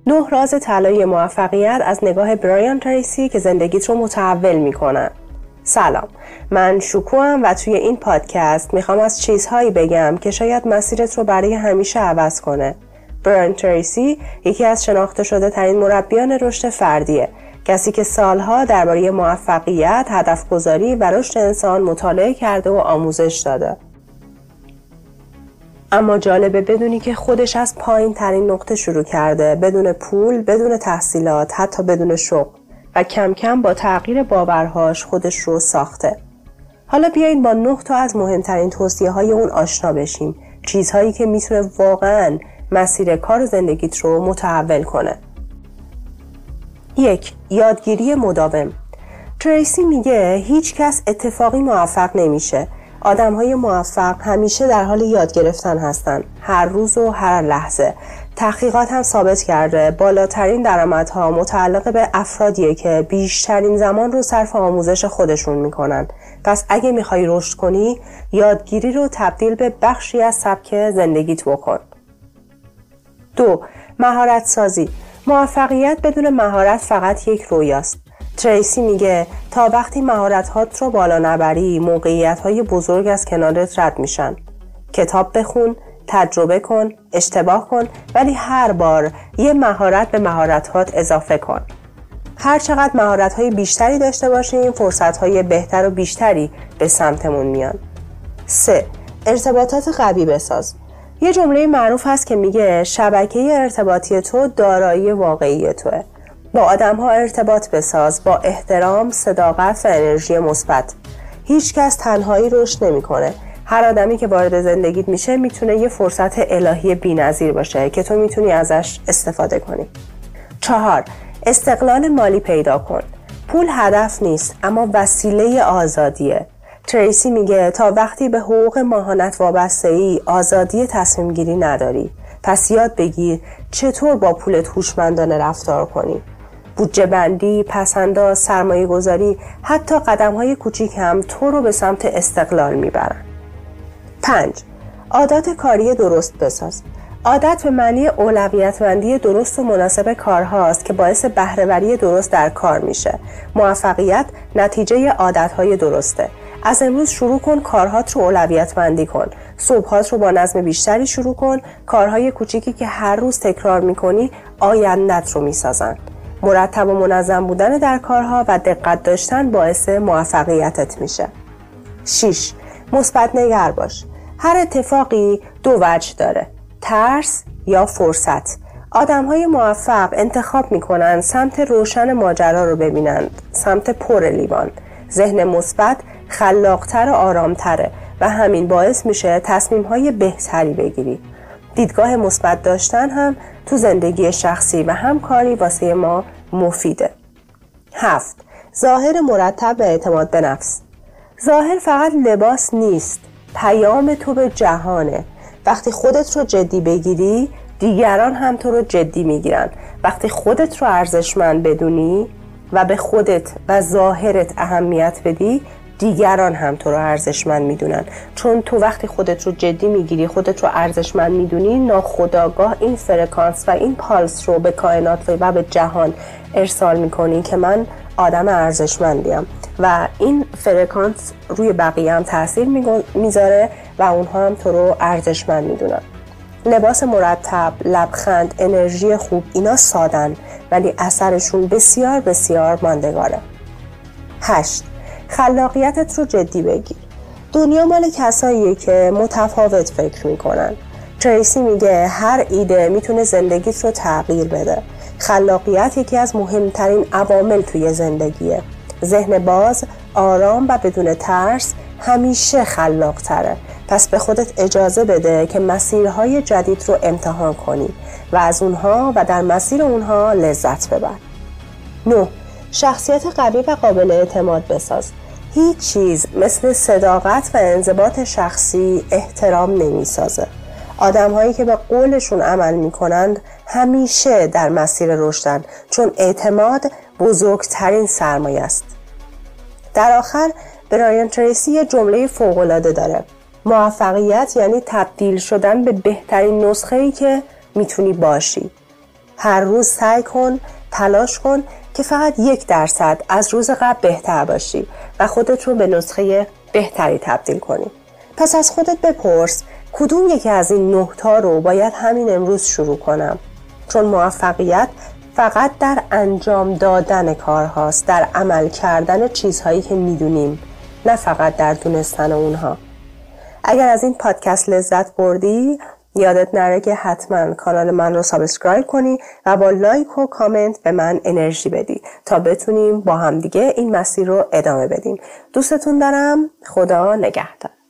9 راز طلایی موفقیت از نگاه برایان تریسی که زندگیت رو متحول میکنن. سلام، من شوکوام و توی این پادکست میخوام از چیزهایی بگم که شاید مسیرت رو برای همیشه عوض کنه. برایان تریسی یکی از شناخته شده ترین مربیان رشد فردیه، کسی که سالها درباره موفقیت، هدف گذاری و رشد انسان مطالعه کرده و آموزش داده. اما جالبه بدونی که خودش از پایین ترین نقطه شروع کرده، بدون پول، بدون تحصیلات، حتی بدون شغل، و کم کم با تغییر باورهاش خودش رو ساخته. حالا بیاین با 9 تا از مهمترین توصیه‌های اون آشنا بشیم، چیزهایی که میتونه واقعاً مسیر کار و زندگیت رو متحول کنه. 1. یادگیری مداوم. تریسی میگه هیچ کس اتفاقی موفق نمیشه. آدم‌های موفق همیشه در حال یاد گرفتن هستن، هر روز و هر لحظه. تحقیقات هم ثابت کرده بالاترین درآمدها متعلق به افرادیه که بیشترین زمان رو صرف آموزش خودشون میکنن. پس اگه میخوای رشد کنی، یادگیری رو تبدیل به بخشی از سبک زندگیت بکن. 2. مهارت سازی. موفقیت بدون مهارت فقط یک رویاست. تریسی میگه تا وقتی مهارت‌هات رو بالا نبری، موقعیت‌های بزرگ از کنارت رد میشن. کتاب بخون، تجربه کن، اشتباه کن، ولی هر بار یه مهارت به مهارت‌هات اضافه کن. هر چقدر مهارت‌های بیشتری داشته باشیم، فرصت‌های بهتر و بیشتری به سمتمون میان. 3. ارتباطات قوی بساز. یه جمله معروف هست که میگه شبکه ارتباطی تو دارایی واقعی توئه. با آدم‌ها ارتباط بساز، با احترام، صداقت و انرژی مثبت. هیچ کس تنهایی رشد نمی‌کنه. هر آدمی که وارد زندگیت میشه میتونه یه فرصت الهی بی‌نظیر باشه که تو میتونی ازش استفاده کنی. 4. استقلال مالی پیدا کن. پول هدف نیست، اما وسیله آزادیه. تریسی میگه تا وقتی به حقوق ماهانت وابسته ای، آزادی تصمیم گیری نداری. پس یاد بگیر چطور با پولت هوشمندانه رفتار کنی. بودجه بندی، پسنداز، سرمایه گذاری، حتی قدم‌های کوچیک هم تو رو به سمت استقلال میبرن. 5. عادات کاری درست بساز. عادت به معنی اولویت‌بندی درست و مناسب کارهاست که باعث بهره‌وری درست در کار میشه. موفقیت نتیجه عادت‌های درسته. از امروز شروع کن کارهات رو اولویت بندی کن. صبحات رو با نظم بیشتری شروع کن. کارهای کوچیکی که هر روز تکرار میکنی آیندت رو میسازن. مرتب و منظم بودن در کارها و دقت داشتن باعث موفقیتت میشه. 6. مثبت نگر باش. هر اتفاقی 2 وجه داره، ترس یا فرصت. آدم‌های موفق انتخاب میکنن سمت روشن ماجرا رو ببینند، سمت پر لیوان. ذهن مثبت خلاق‌تر و آرام‌تره و همین باعث میشه تصمیم‌های بهتری بگیری. دیدگاه مثبت داشتن هم تو زندگی شخصی و همکاری واسه ما مفیده. 7. ظاهر مرتب و اعتماد به نفس. ظاهر فقط لباس نیست، پیام تو به جهانه. وقتی خودت رو جدی بگیری، دیگران هم تو رو جدی میگیرن. وقتی خودت رو ارزشمند بدونی و به خودت و ظاهرت اهمیت بدی، دیگران هم تو رو ارزشمند میدونن. چون تو وقتی خودت رو جدی میگیری، خودت رو ارزشمند میدونی، ناخودآگاه این فرکانس و این پالس رو به کائنات و به جهان ارسال میکنی که من آدم ارزشمندیم و این فرکانس روی بقیه هم تاثیر میذاره و اونها هم تو رو ارزشمند میدونن. لباس مرتب، لبخند، انرژی خوب، اینا سادن ولی اثرشون بسیار بسیار ماندگاره. 8. خلاقیتت رو جدی بگیر. دنیا مال کساییه که متفاوت فکر میکنن. تریسی میگه هر ایده میتونه زندگیت رو تغییر بده. خلاقیت یکی از مهمترین عوامل توی زندگیه. ذهن باز، آرام و بدون ترس همیشه خلاق تره. پس به خودت اجازه بده که مسیرهای جدید رو امتحان کنی و از اونها و در مسیر اونها لذت ببر. 9. شخصیت قوی و قابل اعتماد بساز. هیچ چیز مثل صداقت و انضباط شخصی احترام نمیسازه. آدم‌هایی که به قولشون عمل می‌کنند همیشه در مسیر رشدن، چون اعتماد بزرگترین سرمایه است. در آخر برایان تریسی یه جمله فوق‌العاده داره: موفقیت یعنی تبدیل شدن به بهترین نسخه‌ای که میتونی باشی. هر روز سعی کن، تلاش کن که فقط 1% از روز قبل بهتر باشی و خودت رو به نسخه بهتری تبدیل کنی. پس از خودت بپرس کدوم یکی از این 9 تا رو باید همین امروز شروع کنم؟ چون موفقیت فقط در انجام دادن کارهاست، در عمل کردن چیزهایی که میدونیم، نه فقط در دونستن اونها. اگر از این پادکست لذت بردی یادت نره که حتما کانال من رو سابسکرایب کنی و با لایک و کامنت به من انرژی بدی تا بتونیم با هم دیگه این مسیر رو ادامه بدیم. دوستتون دارم. خدا نگهدار.